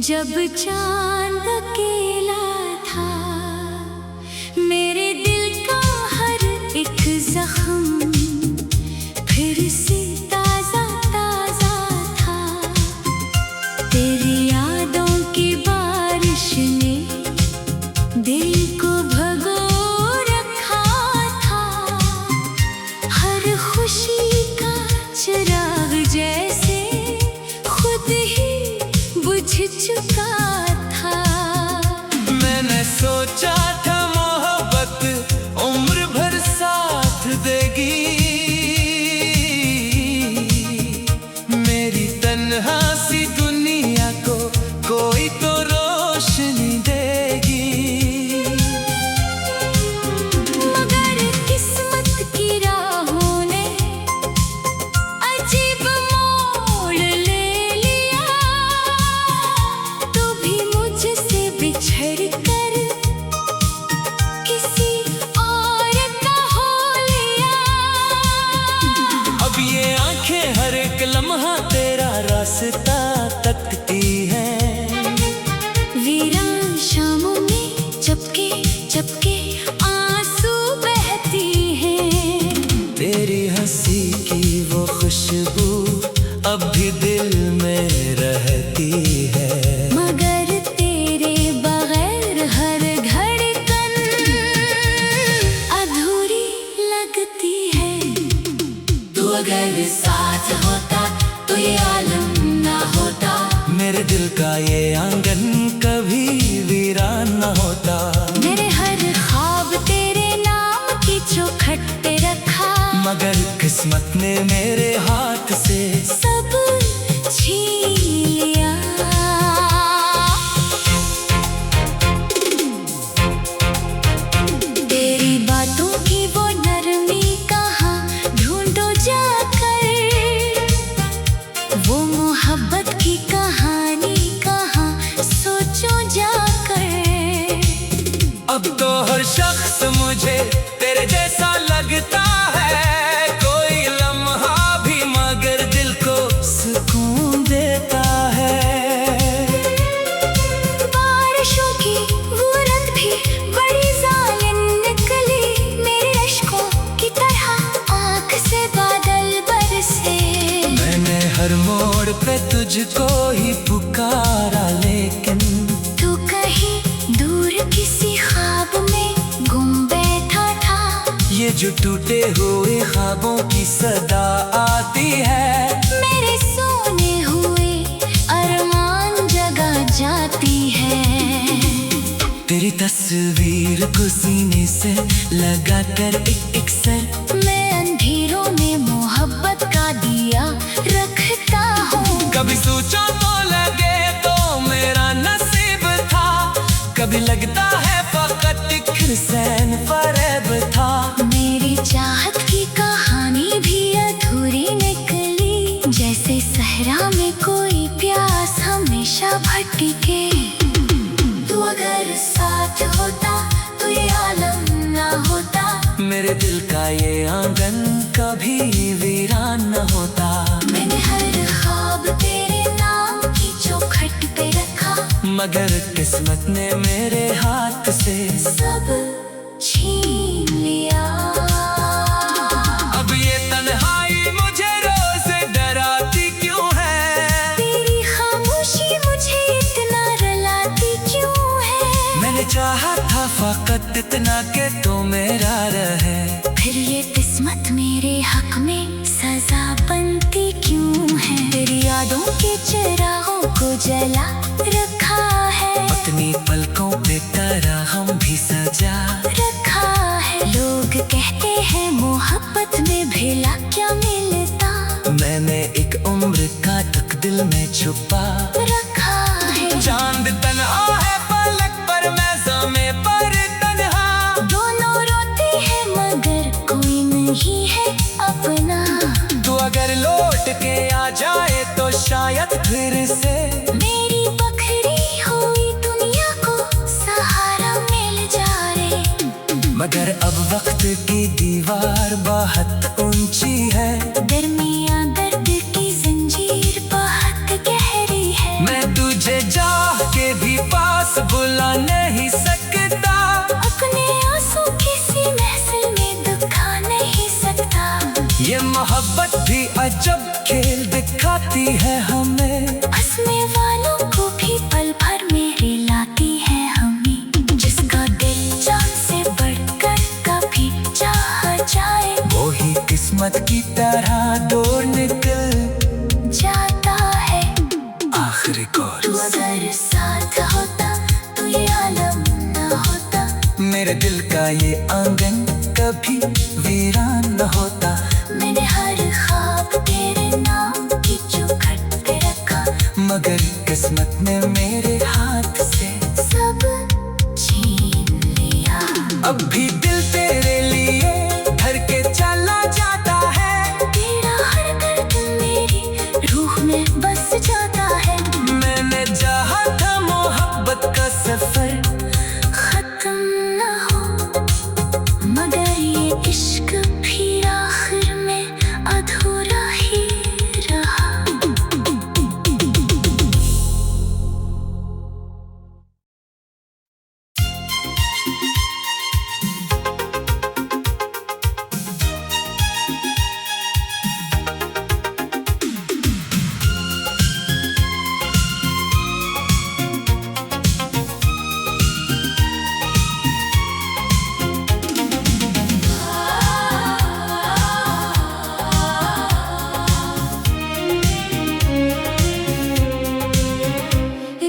जब चांद अकेला था, मेरे दिल का हर एक जख्म फिर से ताजा ताजा था। तेरी यादों की बारिश ने दिल को भगो रखा था। हर खुशी का चिराग जैसे खुद ही बुझ चुका था। मैंने सोचा था मोहब्बत उम्र भर साथ देगी, मेरी तन्हा सी दुनिया को कोई तो रोशनी देगी। मगर किस्मत की राहों ने अजीब मोड़ ले लिया। तू भी मुझसे बिछड़ कर किसी और का हो लिया। अब ये आंखें हर एक लम्हा तेरा रास्ता तकती हैं। वीरान शामों में चपके चपके आंसू बहती हैं। तेरी हंसी की वो खुशबू अब भी दिल में रहती है। मगर तेरे बगैर हर धड़कन अधूरी लगती है। तू अगर साथ होता तो ये आलम ना होता। मेरे दिल का ये आंगन कभी वीरान न होता। मेरे हर ख्वाब तेरे नाम की चौखट पे रखा। मगर किस्मत ने मेरे हाथ से सब छीन लिया। तेरी बातों की वो नरमी कहाँ ढूंढो जाकर। वो मोहब्बत की कहानी कहाँ सोचो जाकर। अब तो हर शख्स मुझे तेरे जैसा लगता है। कोई लम्हा भी मगर दिल को सुकून देता है। बारिशों की वो रात भी बड़ी जालिम निकली। मेरे अश्कों की तरह आँख से बादल बरसे। मैंने हर मोड़ पे तुझको ही पुकारा, लेकिन तू कहीं दूर किसी ख्वाब में गुम बैठा था। ये जो टूटे हुए ख्वाबों की सदा आती है। मेरे सोने हुए अरमान जगा जाती है। तेरी तस्वीर को सीने से लगा कर एक सर मैं अंधेरों में मोहब्बत का दिया रखता हूँ। कभी सोचा तो लगे तो मेरा नसीब था। कभी लगता है फकत एक हुसैन फरेब था। मेरी चाहत की कहानी भी अधूरी निकली। जैसे सहरा में कोई प्यास हमेशा भटके। तू अगर साथ होता तो ये आलम ना होता। मेरे दिल का ये आंगन कभी वीरान न होता। मैंने हर ख्वाब तेरे नाम की चौखट पे रखा। मगर किस्मत ने मेरे हाथ से सब छीन लिया। अब ये तन्हाई मुझे रोज डराती क्यों है। तेरी खामोशी मुझे इतना रुलाती क्यों है। मैंने चाहा था फकत इतना के तो मेरा रहे। फिर ये किस्मत मेरे हक में सजा बनती क्यों है। तेरी यादों के चिरागों को जला रखा है। अपनी पलकों पे तरह हम भी सजा रखा है। लोग कहते हैं मोहब्बत में भला क्या मिलता। मैंने एक उम्र का तक दिल में छुपा रखा है। चांद तन्हा है पलक पर, मैं ज़मे पर तन्हा। दोनों रोते हैं मगर कोई नहीं है अपना। तू अगर लौट के आ जाए तो शायद फिर से मेरी बखरी हुई दुनिया को सहारा मिल जाए। मगर अब वक्त की दीवार बहुत ऊंची है। दरमियां दर्द की जंजीर बहुत गहरी है। मैं तुझे चाह अजब खेल दिखाती है हमें, हंसने वालों को भी पल भर में हिलाती है हमें। जिसका दिल जान से बढ़कर कभी चाहा जाए, वो ही किस्मत की तरह दूर निकल जाता है। आखिरी तू कोर्स। अगर साथ होता तो ये आलम न होता, मेरे दिल का ये आंगन कभी वीरान न होता। मैंने हर ख्वाब तेरे नाम की चौखट पे रखा, मगर किस्मत ने मेरे हाथ से सब छीन लिया। अब भी दिल तेरे लिए धर के चला जाता है, तेरा हर दर्द मेरी रूह में बस जाता है। मैंने चाहा था मोहब्बत का सफर खत्म न हो, मगर ये इश्क भी आखिर में अधूरा ही रहा।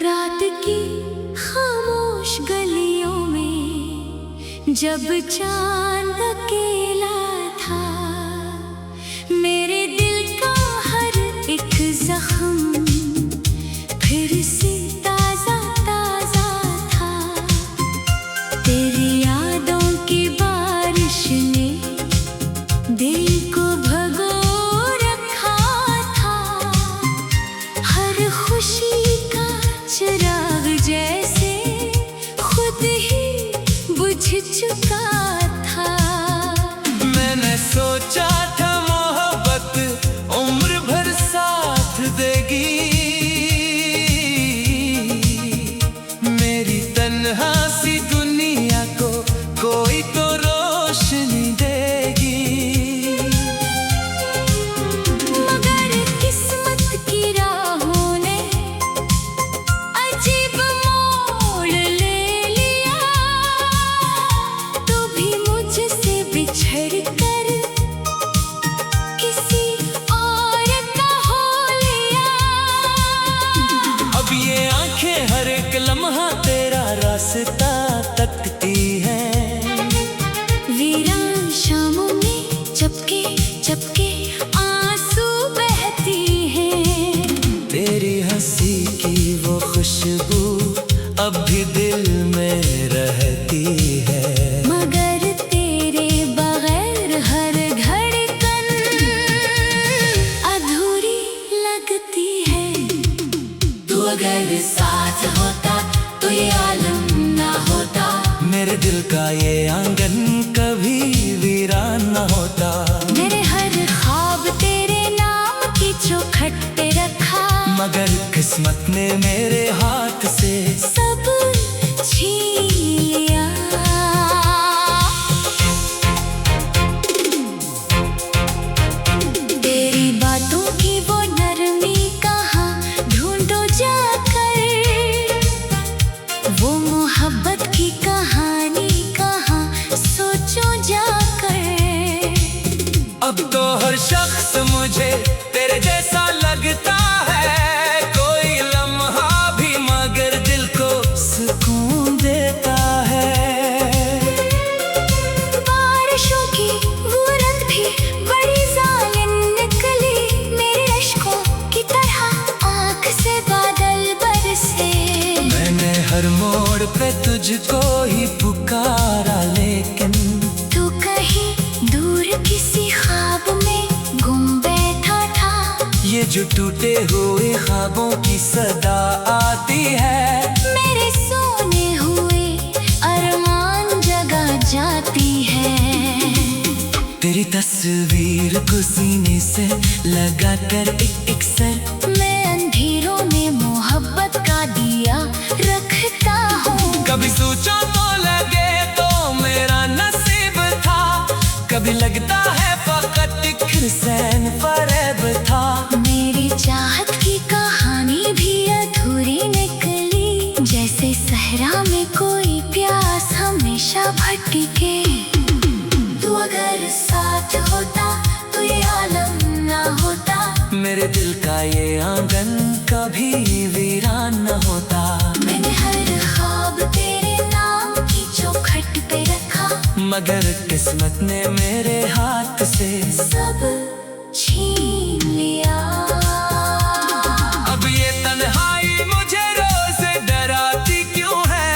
रात की खामोश गलियों में जब चांद अकेला था, मेरे दिल का हर एक जख्म फिर से ताजा ताजा था। तेरी यादों की बारिश ने दिल को भगो रखा था। हर खुशी का चिराग जैसे खुद ही बुझ चुका था। मैंने सोचा था मोहब्बत उम्र भर साथ देगी, मेरी तन्हा सी दुनिया को कोई तो रोशनी देगी। मगर किस्मत की राहों ने अजीब मोड़ ले लिया, तू भी मुझसे बिछड़ कर किसी और का हो लिया। अब ये आंखें हर एक लम्हा तेरा रास्ता तकती है। वीरान शामों में चपके चपके आंसू बहती हैं। तेरी हंसी की वो खुशबू अब भी दिल में रहती है। मगर तेरे बगैर हर धड़कन अधूरी लगती है। तू अगर साथ होता तो ये आलम ना होता, मेरे दिल का ये आंगन कभी वीरान न होता। मेरे हर ख्वाब तेरे नाम की चौखट पे रखा, मगर किस्मत ने मेरे हाथ से सब छीन लिया। तेरी बातों की वो नरमी कहाँ ढूंढो जाकर, वो मोहब्बत की कहानी कहाँ सोचो जाकर। अब तो हर शख्स मुझे तेरे जैसा लगता है, कोई लम्हा भी मगर दिल को सुकून देता है। बारिशों की वो रात भी बड़ी जालिम निकली, मेरे अश्कों की तरह आँख से बादल बरसे। मैंने हर मोड़ पे तुझको ही पुकारा, लेकिन तू कहीं दूर किसी ख्वाब में गुम बैठा था। ये जो टूटे हुए ख्वाबों की सदा आती है, मेरे सोने हुए अरमान जगा जाती है। तेरी तस्वीर को सीने से लगा कर एक सर, मैं अंधेरों में मोहब्बत का दिया रखता हूँ। कभी सोचा तो लगे तो मेरा नसीब था, कभी लगता है फकत एक हुसैन फरेब कभी वीरान न होता। मैंने हर ख्वाब तेरे नाम की चौखट पे रखा, मगर किस्मत ने मेरे हाथ से सब छीन लिया। अब ये तन्हाई मुझे रोज डराती क्यों है?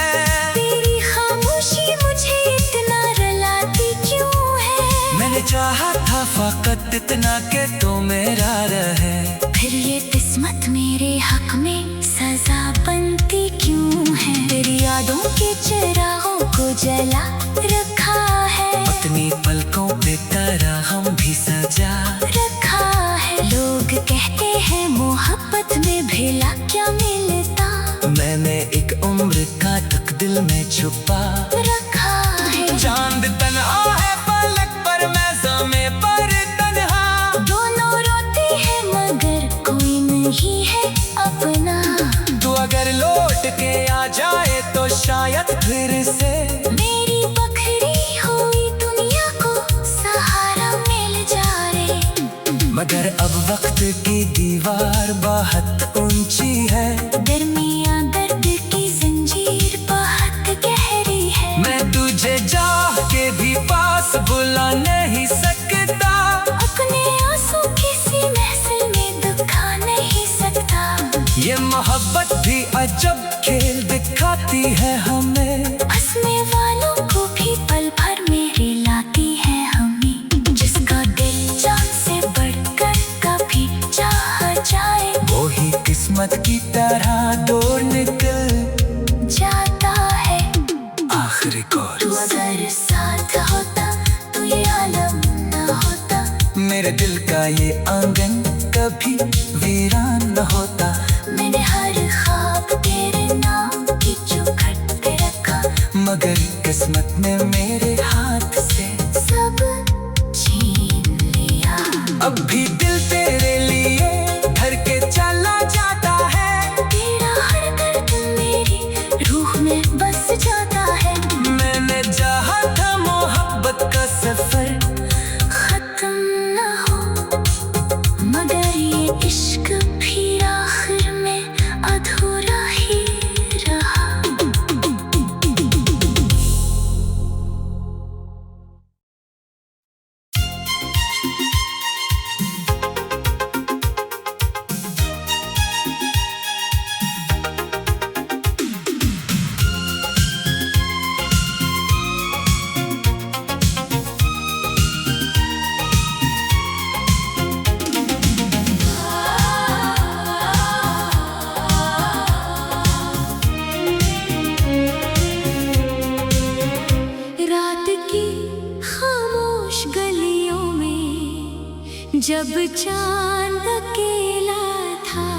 तेरी खामोशी मुझे इतना रुलाती क्यों है? मैंने चाहा था फकत इतना के तो मेरा रहे, फिर ये किस्मत मेरे हक में सजा बनती क्यों है? तेरी यादों के चिरागों को जला रखा है, अपनी पलकों पे तरह हम भी सजा रखा है। लोग कहते हैं मोहब्बत में भला क्या मिलता, मैंने एक उम्र का तक दिल में छुपा रखा है। चांद तन्हा है पलक पर, मैं ज़मीं पर तन्हा। दोनों रोते हैं मगर कोई नहीं है अपना। तू अगर लौट के आ जाए तो शायद फिर से मेरी बखरी हुई दुनिया को सहारा मिल जाए। मगर अब वक्त की दीवार बहुत ऊंची है, दरमिया दर्द की जंजीर बहुत गहरी है। मैं तुझे चाह के भी पास बुला नहीं सकता, अपने आंसू किसी महफिल में दुखा नहीं सकता। ये मोहब्बत भी अजब खेल दिखाती है हमें, हंसने वालों को भी पल भर में रिलाती है हमें। जिसका दिल जान से बढ़कर कभी चाहा जाए, वो ही किस्मत की तरह दूर निकल जाता है। आखिरी तू कोर्स। अगर साथ होता तो ये आलम न होता, मेरे दिल का ये आंगन कभी वीरान न होता। मैंने हर ख्वाब तेरे नाम की चौखट पे रखा, मगर किस्मत ने मेरे हाथ से सब छीन लिया। अब भी दिल तेरे लिए धर के चला जाता है, तेरा हर दर्द मेरी रूह में बस जाता है। मैंने चाहा था मोहब्बत का सफर खत्म न हो, मगर ये इश्क फिर आखिर में अधूरा ही रहा। रात की खामोश गलियों में जब चांद अकेला था,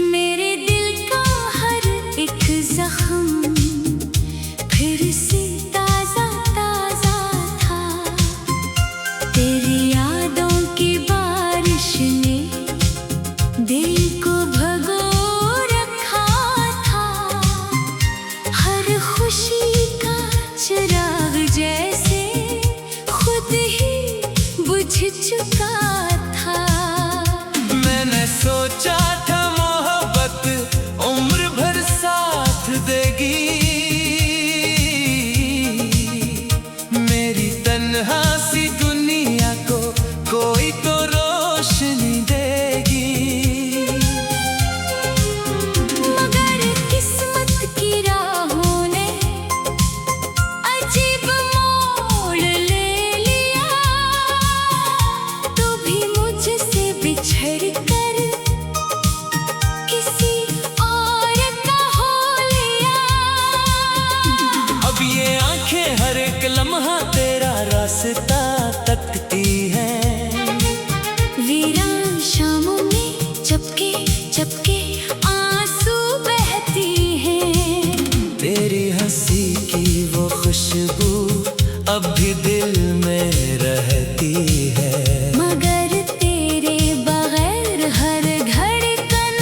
मेरे दिल का हर एक जख्म फिर से ताजा ताजा था। तेरी यादों की बारिश ने दिल को भगो रखा था, हर खुशी का चिराग जैसे खुद ही बुझ चुका था। मैंने सोचा था मोहब्बत उम्र भर साथ देगी, मेरी तन्हा सी दुनिया को कोई तो रोशनी देगी। मगर किस्मत की राहों ने अजीब मोड़ ले लिया, तो भी मुझसे बिछड़ कर किसी और का हो लिया। अब ये आंखें हर एक लम्हा तेरा रास्ता तकती हैं, वीरान शामों में चपके चपके आंसू बहती हैं। तेरी हंसी की वो खुशबू अब भी दिल में रहती है, मगर तेरे बगैर हर धड़कन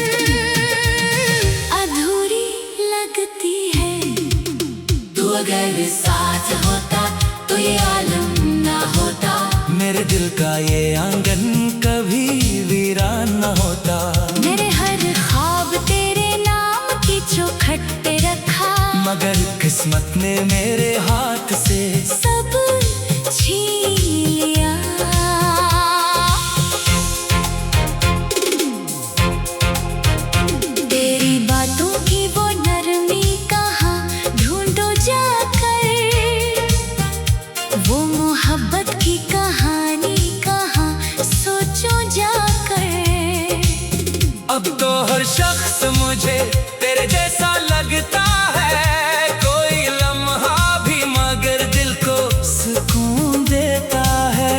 अधूरी लगती है। तू अगर साथ होता तो ये आलम ना होता, मेरे दिल का ये आंगन कभी वीरान न होता। मेरे हर चौखट पे रखा, मगर किस्मत ने मेरे हाथ से सब छीन लिया। तेरी बातों की वो नरमी कहाँ ढूंढो जाकर, वो मोहब्बत की कहानी कहाँ सोचो जाकर। अब तो हर शख्स मुझे तेरे जैसा लगता है, कोई लम्हा भी मगर दिल को सुकून देता है।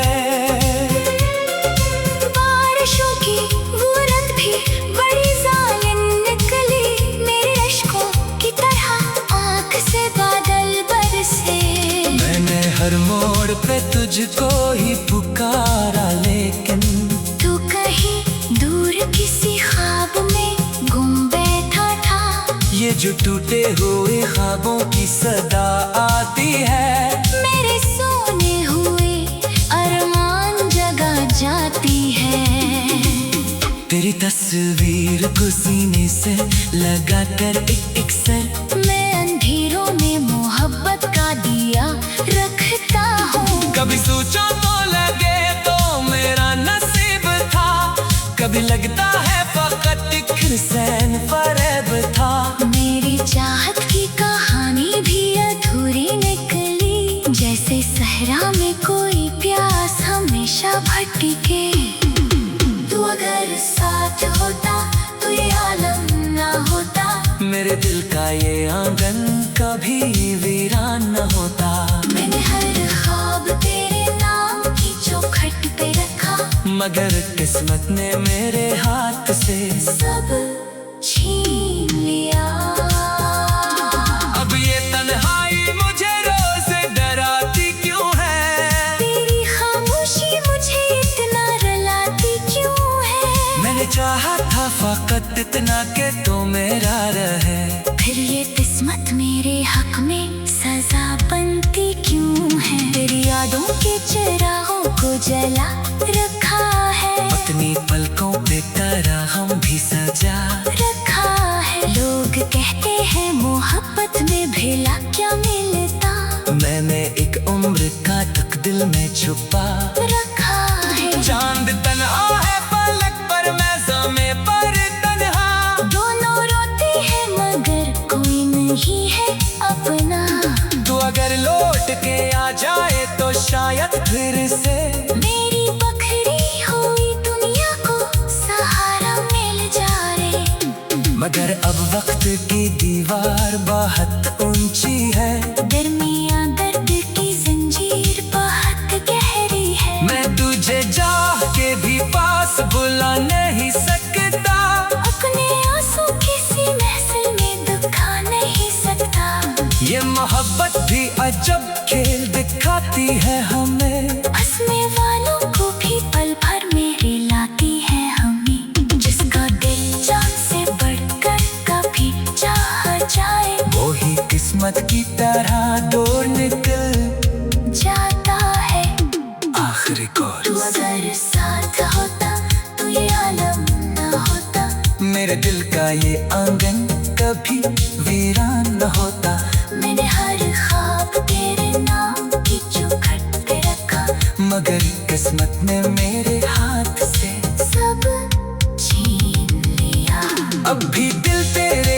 बारिशों की वो रात भी बड़ी जालिम निकली, मेरे अश्कों की तरह आँख से बादल बरसे। मैंने हर मोड़ पे तुझको ही पुकारा, लेकिन तू कहीं दूर किसी ख्वाब में गुम बैठा था। ये जो टूटे हुए ख्वाबों की सदा आती है, मेरे सोने हुए अरमान जगा जाती है। तेरी तस्वीर को सीने से लगा कर एक सर, मैं अंधेरों में मोहब्बत का दिया रखता हूँ। कभी सोचा तो लगे तो मेरा नसीब था, कभी लगता है फकत एक हुसैन फरेब था। मेरी चाहत की कहानी भी अधूरी निकली, जैसे सहरा में कोई प्यास हमेशा भटके। तू अगर साथ होता तो ये आलम ना होता, मेरे दिल का ये आंगन कभी वीरान न होता। मैंने हर ख्वाब तेरे नाम की चौखट पे रखा, मगर किस्मत ने मेरे हाथ से सब छीन लिया। अब ये तन्हाई मुझे रोज डराती क्यों है, तेरी खामोशी मुझे इतना रुलाती क्यों है। मैंने चाहा था फकत इतना के तो मेरा रहे, फिर ये किस्मत मेरे हक में सजा बनती क्यों है। तेरी यादों के चिरागों को जला रखा है, अपनी पलकों पे तरह हम भी सजा रखा है। लोग कहते हैं मोहब्बत में भला क्या मिलता, मैंने एक उम्र का तक दिल में छुपा रखा है। चांद तन्हा है पलक पर, मैं ज़मे पर तन्हा, दोनों रोते हैं मगर कोई नहीं है अपना। तू अगर लौट के आ जाए तो शायद फिर से मेरी बखरी हुई दुनिया को सहारा मिल जाए। मगर अब वक्त की दीवार बहुत ऊंची है, दरमिया दर्द की जंजीर बहुत गहरी है। मैं तुझे चाह के भी पास बुला नहीं सकता, अपने आंसू किसी महफिल में दुखा नहीं सकता। ये मोहब्बत भी अजब खेल दिखाती है हमें, हंसने वालों को भी पल भर में हिलाती है हमें। जिसका दिल जान से बढ़कर कभी चाहा जाए, वो ही किस्मत की तरह दूर निकल जाता है। आखिरी तू कॉल। अगर साथ होता तो ये आलम ना होता, मेरे दिल का ये आंगन कभी वीरान न होता। मैंने हर ख्वाब तेरे नाम की चौखट पे रखा, मगर किस्मत ने मेरे हाथ से सब छीन लिया। अब भी दिल तेरे